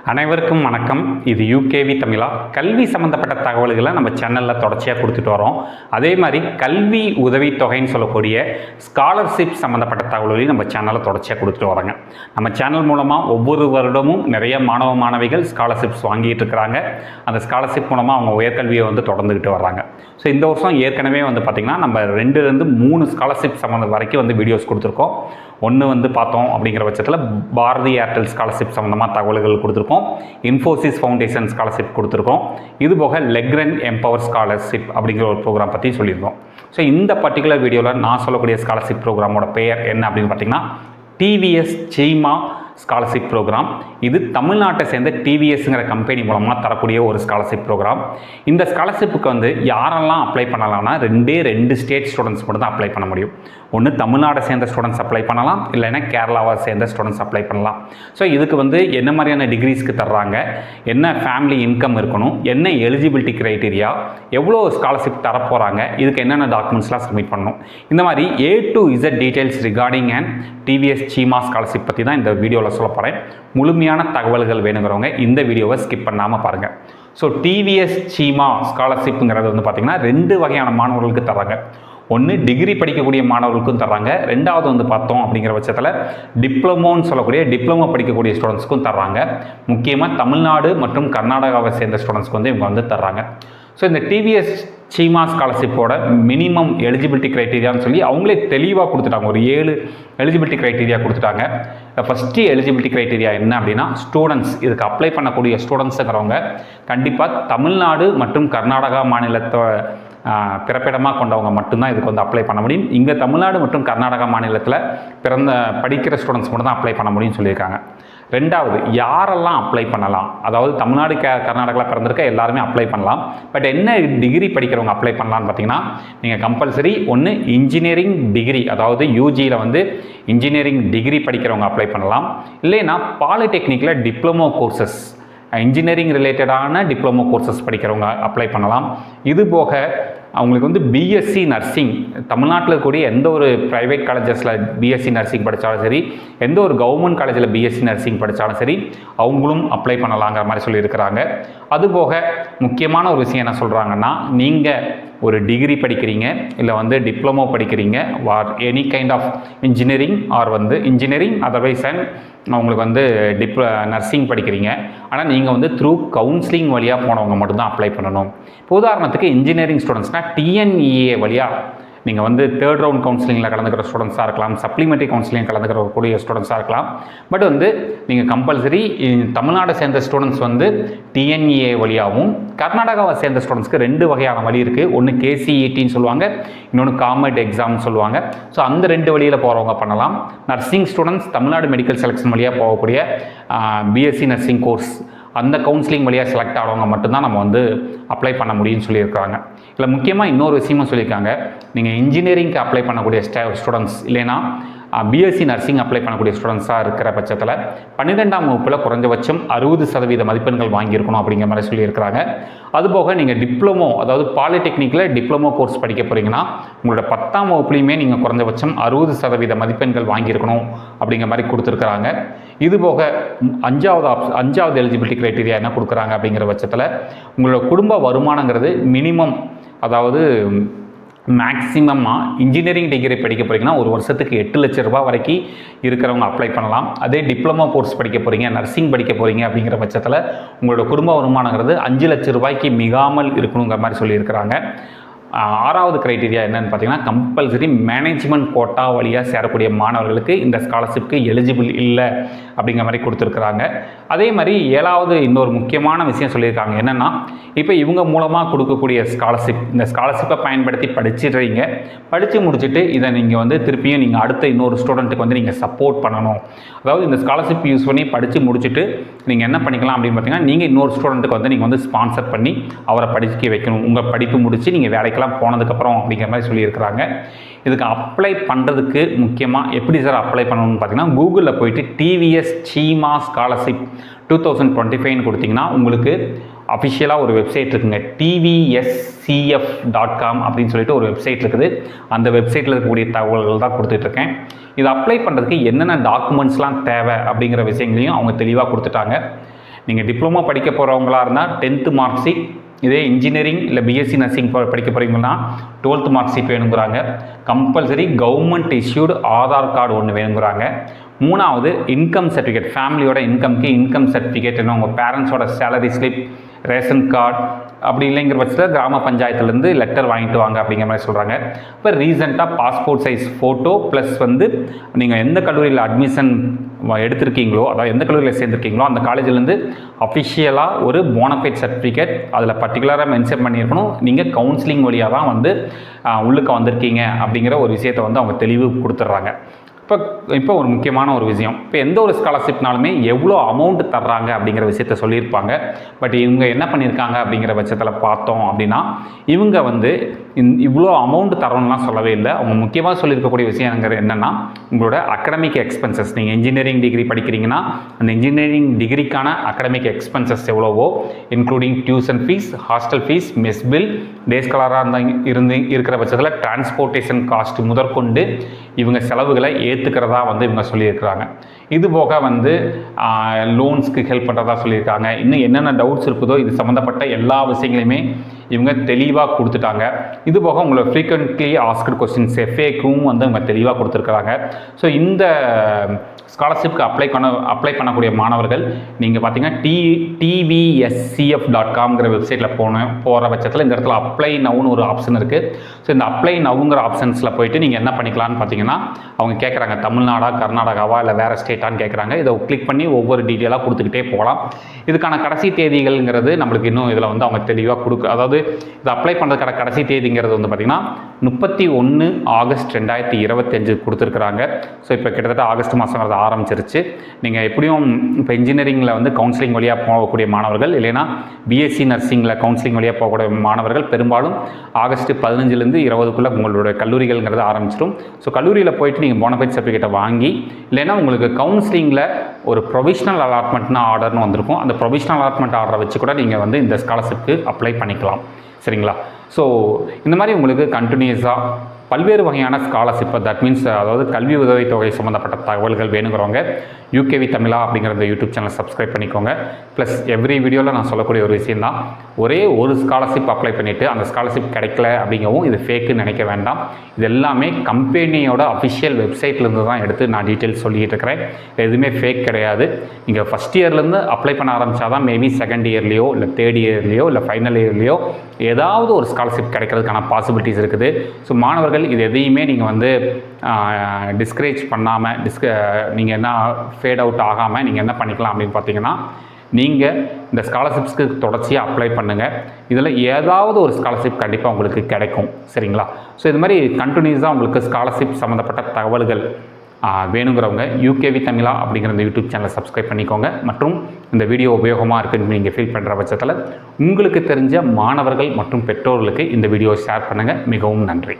அனைவருக்கும் வணக்கம். இது யூகேவி தமிழா. கல்வி சம்மந்தப்பட்ட தகவல்களை நம்ம சேனலில் தொடர்ச்சியாக கொடுத்துட்டு வரோம். அதே மாதிரி கல்வி உதவித்தொகைன்னு சொல்லக்கூடிய ஸ்காலர்ஷிப் சம்மந்தப்பட்ட தகவல்களையும் நம்ம சேனலில் தொடர்ச்சியாக கொடுத்துட்டு வரோங்க. நம்ம சேனல் மூலமாக ஒவ்வொரு வருடமும் நிறைய மாணவ மாணவிகள் ஸ்காலர்ஷிப்ஸ் வாங்கிட்டு இருக்கிறாங்க. அந்த ஸ்காலர்ஷிப் மூலமாக அவங்க உயர்கல்வியை தொடர்ந்துக்கிட்டு வர்றாங்க. ஸோ இந்த வருஷம் ஏற்கனவே பார்த்திங்கன்னா நம்ம 2லேருந்து 3 ஸ்காலர்ஷிப் சம்மந்தம் வரைக்கும் வீடியோஸ் கொடுத்துருக்கோம். ஒன்று பார்த்தோம் அப்படிங்கிற பட்சத்தில் பாரதி ஏர்டெல் ஸ்காலர்ஷிப் சம்மந்தமாக தகவல்கள் கொடுத்துருக்கோம். இன்ஃபோசிஸ் ஃபவுண்டேஷன் ஸ்காலர்ஷிப் கொடுத்துருக்கோம். இதுபோக லெக்ரன் எம்பவர் ஸ்காலர்ஷிப் அப்படிங்கிற ஒரு ப்ரோக்ராம் பற்றி சொல்லியிருந்தோம். ஸோ இந்த பர்டிகுலர் வீடியோவில் நான் சொல்லக்கூடிய ஸ்காலர்ஷிப் ப்ரோக்ராமோட பெயர் என்ன அப்படின்னு பார்த்தீங்கன்னா டிவிஎஸ் சீமா ஸ்காலர்ஷிப் ப்ரோக்ராம். இது தமிழ்நாட்டை சேர்ந்த டிவிஎஸ்ங்கிற கம்பெனி மூலமாக தரக்கூடிய ஒரு ஸ்காலர்ஷிப் ப்ரோக்ராம். இந்த ஸ்காலர்ஷிப்புக்கு யாரெல்லாம் அப்ளை பண்ணலாம்னா 2 ஸ்டேட் ஸ்டூடெண்ட்ஸ் மட்டும் தான் அப்ளை பண்ண முடியும். ஒன்று தமிழ்நாடை சேர்ந்த ஸ்டூடெண்ட்ஸ் அப்ளை பண்ணலாம், இல்லைன்னா கேரளாவை சேர்ந்த ஸ்டூடெண்ட்ஸ் அப்ளை பண்ணலாம். ஸோ இதுக்கு என்ன மாதிரியான டிகிரிஸ்க்கு தர்றாங்க, என்ன ஃபேமிலி இன்கம் இருக்கணும், என்ன எலிஜிபிலிட்டி க்ரைட்டீரியா, எவ்வளோ ஸ்காலர்ஷிப் தரப்போகிறாங்க, இதுக்கு என்னென்ன டாக்குமெண்ட்ஸ்லாம் சப்மிட் பண்ணணும், இந்த மாதிரி A to Z details regarding and TVS Seema scholarship பற்றி தான் இந்த வீடியோவில் சொல்ல போகிறேன். முழுமையான தகவல்கள் வேணுங்கிறவங்க இந்த வீடியோவை ஸ்கிப் பண்ணாமல் பாருங்கள். ஸோ டிவிஎஸ் சீமா ஸ்காலர்ஷிப்புங்கிறது பார்த்திங்கன்னா 2 வகையான மாணவர்களுக்கு தராங்க. ஒன்று டிகிரி படிக்கக்கூடிய மாணவர்களுக்கும் தர்றாங்க. ரெண்டாவது பார்த்தோம் அப்படிங்கிற பட்சத்தில் டிப்ளமோன்னு சொல்லக்கூடிய டிப்ளமோ படிக்கக்கூடிய ஸ்டூடெண்ட்ஸ்க்கும் தர்றாங்க. முக்கியமாக தமிழ்நாடு மற்றும் கர்நாடகாவை சேர்ந்த ஸ்டூடெண்ட்ஸ்க்கு இவங்க தர்றாங்க. ஸோ இந்த டிவிஎஸ் சீமா ஸ்காலர்ஷிப்போட மினிமம் எலிஜிபிலிட்டி க்ரைட்டீரியான்னு சொல்லி அவங்களே தெளிவாக கொடுத்துட்டாங்க. ஒரு 7 எலிஜிபிலிட்டி க்ரைட்டீரியா கொடுத்துட்டாங்க. ஃபஸ்ட்டு எலிஜிபிலிட்டி க்ரைட்டீரியா என்ன அப்படின்னா ஸ்டூடெண்ட்ஸ், இதுக்கு அப்ளை பண்ணக்கூடிய ஸ்டூடெண்ட்ஸுங்கிறவங்க கண்டிப்பாக தமிழ்நாடு மற்றும் கர்நாடகா மாநிலத்தை பிறப்பிடமாக கொண்டவங்க மட்டும்தான் இதுக்கு அப்ளை பண்ண முடியும். இங்கே தமிழ்நாடு மற்றும் கர்நாடகா மாநிலத்தில் படிக்கிற ஸ்டூடெண்ட்ஸ் மட்டும் தான் அப்ளை பண்ண முடியும்னு சொல்லியிருக்காங்க. ரெண்டாவது, யாரெல்லாம் அப்ளை பண்ணலாம், அதாவது தமிழ்நாடு கர்நாடகாவில் பிறந்திருக்க எல்லாருமே அப்ளை பண்ணலாம். பட் என்ன டிகிரி படிக்கிறவங்க அப்ளை பண்ணலான்னு பார்த்தீங்கன்னா நீங்கள் கம்பல்சரி ஒன்று இன்ஜினியரிங் டிகிரி, அதாவது யூஜியில் இன்ஜினியரிங் டிகிரி படிக்கிறவங்க அப்ளை பண்ணலாம். இல்லைன்னா பாலிடெக்னிக்கில் டிப்ளமோ கோர்சஸ், இன்ஜினியரிங் ரிலேட்டடான டிப்ளமோ கோர்சஸ் படிக்கிறவங்க அப்ளை பண்ணலாம். இது போக அவங்களுக்கு பிஎஸ்சி நர்சிங், தமிழ்நாட்டில் இருக்கக்கூடிய எந்த ஒரு ப்ரைவேட் காலேஜஸில் பிஎஸ்சி நர்சிங் படித்தாலும் சரி, எந்த ஒரு கவர்மெண்ட் காலேஜில் பிஎஸ்சி நர்சிங் படித்தாலும் சரி, அவங்களும் அப்ளை பண்ணலாங்கிற மாதிரி சொல்லியிருக்கிறாங்க. அதுபோக முக்கியமான ஒரு விஷயம் என்ன சொல்கிறாங்கன்னா, நீங்கள் ஒரு டிகிரி படிக்கிறீங்க, இல்லை டிப்ளமோ படிக்கிறீங்க, or any kind of engineering or engineering otherwise and அவங்களுக்கு நர்சிங் படிக்கிறீங்க. ஆனால் நீங்கள் த்ரூ கவுன்சிலிங் வழியாக போனவங்க மட்டும்தான் அப்ளை பண்ணணும். இப்போ உதாரணத்துக்கு இன்ஜினியரிங் ஸ்டூடெண்ட்ஸ்னால் டிஎன்இஏ வழியாக நீங்கள் 3rd ரவுண்ட் கவுன்சிலிங்கில் கலந்துக்கிற ஸ்டூடெண்ட்ஸாக இருக்கலாம், சப்ளிமெண்ட்ரி கவுன்சிலிங் கலந்துக்கிறக்கூடிய ஸ்டூடெண்ட்ஸாக இருக்கலாம். பட் நீங்கள் கம்பல்சரி தமிழ்நாடை சேர்ந்த ஸ்டூடெண்ட்ஸ் டிஎன்இஏ வழியாகவும், கர்நாடகாவை சேர்ந்த ஸ்டூடெண்ட்ஸ்க்கு 2 வகையான வழி இருக்குது. ஒன்று கேசிஇடின்னு சொல்லுவாங்க, இன்னொன்று காமெட் எக்ஸாம்னு சொல்லுவாங்க. ஸோ அந்த 2 வழியில் போகிறவங்க பண்ணலாம். Nursing students Tamil Nadu medical selection வழியாக போகக்கூடிய பிஎஸ்சி நர்சிங் கோர்ஸ், அந்த கவுன்சிலிங் வழியாக செலக்ட் ஆகிறவங்க மட்டும்தான் நம்ம அப்ளை பண்ண முடியும்னு சொல்லியிருக்காங்க. இல்லை முக்கியமாக இன்னொரு விஷயமும் சொல்லியிருக்காங்க, நீங்கள் இன்ஜினியரிங்க்கு அப்ளை பண்ணக்கூடிய ஸ்டூடெண்ட்ஸ், இல்லைன்னா பிஎஸ்சி நர்சிங் அப்ளை பண்ணக்கூடிய ஸ்டூடெண்ட்ஸாக இருக்கிற பட்சத்தில் 12ஆம் வகுப்பில் குறைஞ்சபட்சம் 60% மதிப்பெண்கள் வாங்கியிருக்கணும் அப்படிங்கிற மாதிரி சொல்லியிருக்கிறாங்க. அதுபோக நீங்கள் டிப்ளமோ, அதாவது பாலிடெக்னிக்கில் டிப்ளமோ கோர்ஸ் படிக்க போகிறீங்கன்னா உங்களோட 10ஆம் வகுப்புலையுமே நீங்கள் குறைஞ்சபட்சம் 60% மதிப்பெண்கள் வாங்கியிருக்கணும் அப்படிங்கிற மாதிரி கொடுத்துருக்குறாங்க. இதுபோக 5வது எலிஜிபிலிட்டி க்ரைட்டீரியா என்ன கொடுக்குறாங்க அப்படிங்கிற பட்சத்தில் உங்களோட குடும்ப வருமானங்கிறது மினிமம், அதாவது மேக்ஸிமமாக இன்ஜினியரிங் டிகிரி படிக்க போகிறீங்கன்னா ஒரு வருஷத்துக்கு 8 லட்ச ரூபா வரைக்கும் இருக்கிறவங்க அப்ளை பண்ணலாம். அதே டிப்ளமோ கோர்ஸ் படிக்க போகிறீங்க, நர்சிங் படிக்க போகிறீங்க அப்படிங்கிற பட்சத்தில் உங்களோட குடும்ப வருமானங்கிறது 5 லட்ச ரூபாய்க்கு மிகாமல் இருக்கணுங்கிற மாதிரி சொல்லியிருக்கிறாங்க. 6வது க்ரைட்டீரியா என்னென்னு பார்த்தீங்கன்னா கம்பல்சரி மேனேஜ்மெண்ட் கோட்டா வழியாக சேரக்கூடிய மாணவர்களுக்கு இந்த ஸ்காலர்ஷிப்க்கு எலிஜிபிள் இல்லை அப்படிங்கிற மாதிரி கொடுத்துருக்குறாங்க. அதே மாதிரி 7வது இன்னொரு முக்கியமான விஷயம் சொல்லியிருக்காங்க. என்னென்னா இப்போ இவங்க மூலமாக கொடுக்கக்கூடிய ஸ்காலர்ஷிப், இந்த ஸ்காலர்ஷிப்பை பயன்படுத்தி படிச்சிடுறீங்க, படித்து முடிச்சுட்டு இதை நீங்கள் திருப்பியும் நீங்கள் அடுத்த இன்னொரு ஸ்டூடெண்ட்டுக்கு நீங்கள் சப்போர்ட் பண்ணணும். அதாவது இந்த ஸ்காலர்ஷிப் யூஸ் பண்ணி படித்து முடிச்சுட்டு நீங்கள் என்ன பண்ணிக்கலாம் அப்படின்னு பார்த்தீங்கன்னா நீங்கள் இன்னொரு ஸ்டூடெண்ட்டுக்கு நீங்கள் ஸ்பான்சர் பண்ணி அவரை படிக்க வைக்கணும். உங்கள் படிப்பு முடித்து நீங்கள் வேலைக்கெல்லாம் போனதுக்கப்புறம் அப்படிங்கிற மாதிரி சொல்லியிருக்கிறாங்க. இதுக்கு அப்ளை பண்ணுறதுக்கு முக்கியமாக எப்படி சார் அப்ளை பண்ணணும்னு பார்த்தீங்கன்னா கூகுளில் போயிட்டு டிவிஎஸ் சீமா ஸ்காலர்ஷிப் 2025 கொடுத்தீங்கன்னா உங்களுக்கு அஃபிஷியலாக ஒரு வெப்சைட் இருக்குங்க, tvscf.com அப்படின்னு சொல்லிட்டு ஒரு வெப்சைட் இருக்குது. அந்த வெப்சைட்டில் இருக்கக்கூடிய தகவல்கள் தான் கொடுத்துட்ருக்கேன். இது அப்ளை பண்ணுறதுக்கு என்னென்ன டாக்குமெண்ட்ஸ்லாம் தேவை அப்படிங்கிற விஷயங்களையும் அவங்க தெளிவாக கொடுத்துட்டாங்க. நீங்கள் டிப்ளமோ படிக்க போகிறவங்களா இருந்தால் 10th மார்க் ஷீட், இதே இன்ஜினியரிங் இல்லை பிஎஸ்சி நர்சிங் படிக்க போகிறீங்கன்னா 12th மார்க் ஷீட் வேணுங்கிறாங்க. Compulsory government issued Aadhaar card ஒன்று வேணுங்கிறாங்க. 3வது இன்கம் சர்டிஃபிகேட், ஃபேமிலியோட இன்கம்க்கு இன்கம் சர்டிஃபிகேட் என்ன, உங்கள் பேரண்ட்ஸோட சேலரி ஸ்லிப், ரேஷன் கார்டு, அப்படி இல்லைங்கிற பட்சத்தில் கிராம பஞ்சாயத்துலேருந்து லெட்டர் வாங்கிட்டு வாங்க அப்படிங்கிற மாதிரி சொல்கிறாங்க. இப்போ ரீசெண்டாக பாஸ்போர்ட் சைஸ் ஃபோட்டோ ப்ளஸ் வந்து நீங்கள் எந்த கல்லூரியில் அட்மிஷன் எடுத்திருக்கீங்களோ, அதாவது எந்த கல்லூரியில் சேர்ந்துருக்கீங்களோ அந்த காலேஜிலேருந்து அஃபிஷியலாக ஒரு போனஃபைட் சர்டிஃபிகேட் அதில் பர்டிகுலராக மென்ஷன் பண்ணியிருக்கணும். நீங்கள் கவுன்சிலிங் வழியாக தான் வந்து உள்ளுக்கு வந்திருக்கீங்க அப்படிங்கிற ஒரு விஷயத்தை வந்து அவங்க தெளிவு கொடுத்துட்றாங்க. இப்போ ஒரு முக்கியமான ஒரு விஷயம், இப்போ எந்த ஒரு ஸ்காலர்ஷிப்னாலுமே எவ்வளோ அமௌண்ட் தர்றாங்க அப்படிங்கிற விஷயத்த சொல்லியிருப்பாங்க. பட் இவங்க என்ன பண்ணியிருக்காங்க அப்படிங்கிற பட்சத்தில் பார்த்தோம் அப்படின்னா, இவங்க வந்து இவ்வளோ அமௌண்ட் தரணும்லாம் சொல்லவே இல்லை. அவங்க முக்கியமாக சொல்லியிருக்கக்கூடிய விஷயம் என்னென்னா, உங்களோட அகடமிக் எக்ஸ்பென்சஸ், நீங்கள் இன்ஜினியரிங் டிகிரி படிக்கிறீங்கன்னா அந்த இன்ஜினியரிங் டிகிரிக்கான அகடமிக் எக்ஸ்பென்சஸ் எவ்வளவோ, including tuition fees, hostel fees, mess bill, day ஸ்காலராக இருக்கிற பட்சத்தில் டிரான்ஸ்போர்ட்டேஷன் காஸ்ட் முதற்கொண்டு இவங்க செலவுகளை ஏற்றுக்கிறதா வந்து இவங்க சொல்லியிருக்கிறாங்க. இது போக வந்து லோன்ஸ்க்கு ஹெல்ப் பண்ணுறதா சொல்லியிருக்காங்க. இன்னும் என்னென்ன டவுட்ஸ் இருக்குதோ இது சம்மந்தப்பட்ட எல்லா விஷயங்களையுமே இவங்க தெளிவாக கொடுத்துட்டாங்க. இது போக உங்களை ஃப்ரீக்வெண்ட்லி ஆஸ்க்டு கொஸ்டின்ஸ் FAQவும் வந்து இவங்க தெளிவாக கொடுத்துருக்குறாங்க. ஸோ இந்த ஸ்காலர்ஷிப்க்கு அப்ளை பண்ணக்கூடிய மாணவர்கள் நீங்கள் பார்த்தீங்கன்னா tvscf.comங்கிற வெப்சைட்டில் போகிற பட்சத்தில் இந்த இடத்துல அப்ளை நவுன்னு ஒரு ஆப்ஷன் இருக்குது. ஸோ இந்த அப்ளை நவுங்கிற ஆப்ஷன்ஸில் போயிட்டு நீங்கள் என்ன பண்ணிக்கலாம்னு பார்த்தீங்கன்னா, அவங்க கேட்குறாங்க தமிழ்நாடா, கர்நாடகாவா, இல்லை வேறு ஸ்டேட்டான்னு கேட்குறாங்க. இதை கிளிக் பண்ணி ஒவ்வொரு டீட்டெயிலாக கொடுத்துக்கிட்டே போகலாம். இதுக்கான கடைசி தேதிகள்ங்கிறது நம்மளுக்கு இன்னும் இதில் வந்து அவங்க தெளிவாக அதாவது இது அப்ளை பண்ணுறதுக்கான கடைசி தேதிங்கிறது வந்து பார்த்திங்கன்னா 31 ஆகஸ்ட் 2025 கொடுத்துருக்குறாங்க. ஸோ இப்போ கிட்டத்தட்ட ஆகஸ்ட் மாதம் ஆரம்பிச்சிருச்சு. நீங்கள் எப்படியும் இப்போ இன்ஜினியரிங்கில் வந்து கவுன்சிலிங் வழியாக போகக்கூடிய மாணவர்கள், இல்லைன்னா பிஎஸ்சி நர்சிங்கில் கவுன்சிலிங் வழியாக போகக்கூடிய மாணவர்கள் பெரும்பாலும் ஆகஸ்ட் 15லேருந்து 20க்குள்ளே உங்களோட கல்லூரிகள்ங்கிறது ஆரம்பிச்சிடும். ஸோ கல்லூரியில் போயிட்டு நீங்கள் போனஃபைட் சர்டிஃபிகேட்டை வாங்கி, இல்லைன்னா உங்களுக்கு கவுன்சிலிங்கில் ஒரு ப்ரொவிஷனல் அலாட்மெண்ட்னு ஆர்டர்னு வந்திருக்கும். அந்த ப்ரொவிஷனல் அலாட்மெண்ட் ஆர்டரை வச்சு கூட நீங்கள் வந்து இந்த ஸ்காலர்ஷிப்க்கு அப்ளை பண்ணிக்கலாம். சரிங்களா? ஸோ இந்த மாதிரி உங்களுக்கு கண்டினியூஸாக பல்வேறு வகையான ஸ்காலர்ஷிப்பை, தட் மீன்ஸ் அதாவது கல்வி உதவித்தொகை சம்மந்தப்பட்ட தகவல்கள் வேணுங்கிறவங்க யூகேவி தமிழா அப்படிங்கிற இந்த யூடியூப் சேனல் சப்ஸ்கிரைப் பண்ணிக்கோங்க. ப்ளஸ் எவ்ரி வீடியோவில் நான் சொல்லக்கூடிய ஒரு விஷயம் தான், ஒரே ஒரு ஸ்காலர்ஷிப் அப்ளை பண்ணிவிட்டு அந்த ஸ்காலர்ஷிப் கிடைக்கல அப்படிங்கவும் இது ஃபேக்குன்னு நினைக்க வேண்டாம். இது எல்லாமே கம்பெனியோட அஃபிஷியல் வெப்சைட்லேருந்து தான் எடுத்து நான் டீட்டெயில்ஸ் சொல்லிகிட்டு இருக்கிறேன். எதுவுமே ஃபேக் கிடையாது. நீங்கள் ஃபஸ்ட் இயர்லேருந்து அப்ளை பண்ண ஆரம்பித்தா தான் மேபி செகண்ட் இயர்லேயோ இல்லை தேர்ட் இயர்லேயோ இல்லை ஃபைனல் இயர்லேயோ ஏதாவது ஒரு ஸ்காலர்ஷிப் கிடைக்கிறதுக்கான பாசிபிலிட்டிஸ் இருக்குது. ஸோ மாணவர்கள் இது எதையுமே நீங்கள் வந்து டிஸ்கரேஜ் பண்ணாமல், நீங்கள் என்ன ஃபேட் அவுட் ஆகாமல் நீங்கள் என்ன பண்ணிக்கலாம் அப்படின்னு பார்த்தீங்கன்னா, நீங்கள் இந்த ஸ்காலர்ஷிப்ஸ்க்கு தொடர்ச்சியாக அப்ளை பண்ணுங்கள். இதில் ஏதாவது ஒரு ஸ்காலர்ஷிப் கண்டிப்பாக உங்களுக்கு கிடைக்கும். சரிங்களா? ஸோ இது மாதிரி கண்டினியூஸாக உங்களுக்கு ஸ்காலர்ஷிப் சம்மந்தப்பட்ட தகவல்கள் வேணுங்கிறவங்க யூகேவி தமிழா அப்படிங்கிற இந்த யூடியூப் சேனலை சப்ஸ்கிரைப் பண்ணிக்கோங்க. மற்றும் இந்த வீடியோ உபயோகமாக இருக்குன்னு நீங்கள் ஃபீல் பண்ணுற பட்சத்தில் உங்களுக்கு தெரிஞ்ச மாணவர்கள் மற்றும் பெற்றோர்களுக்கு இந்த வீடியோவை ஷேர் பண்ணுங்கள். மிகவும் நன்றி.